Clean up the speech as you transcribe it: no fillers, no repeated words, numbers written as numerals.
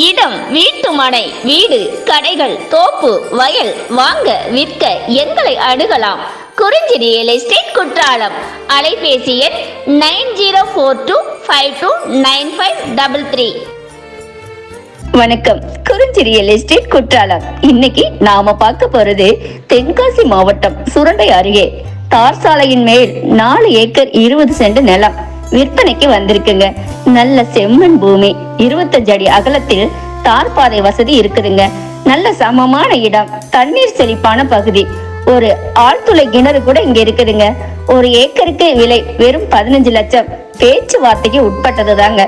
இடம், வீட்டு மனை, வீடு, கடைகள், தோப்பு, வயல் வாங்க விற்க எங்களை அணுகலாம். குறிஞ்சி ரியல் எஸ்டேட் குற்றாலம். அலைபேசி எண் 9042529533. வணக்கம். குறிஞ்சி ரியல் எஸ்டேட் குற்றாலம். இன்னைக்கு நாம பார்க்க போறது தென்காசி மாவட்டம் சுரண்டை அருகே தார் சாலையின் மேல் 4 ஏக்கர் 20 சென்ட் நிலம் விற்பனைக்கு வந்திருக்குங்க. நல்ல செம்மண் பூமி, 25 அடி அகலத்தில் தார் பாதை வசதி இருக்குதுங்க. நல்ல சமமான இடம், தண்ணீர் செழிப்பான பகுதி, ஒரு ஆழ்துளை கிணறு கூட இங்க இருக்குதுங்க. ஒரு ஏக்கருக்கு விலை வெறும் 15 லட்சம். பேச்சுவார்த்தைக்கு உட்பட்டது தாங்க.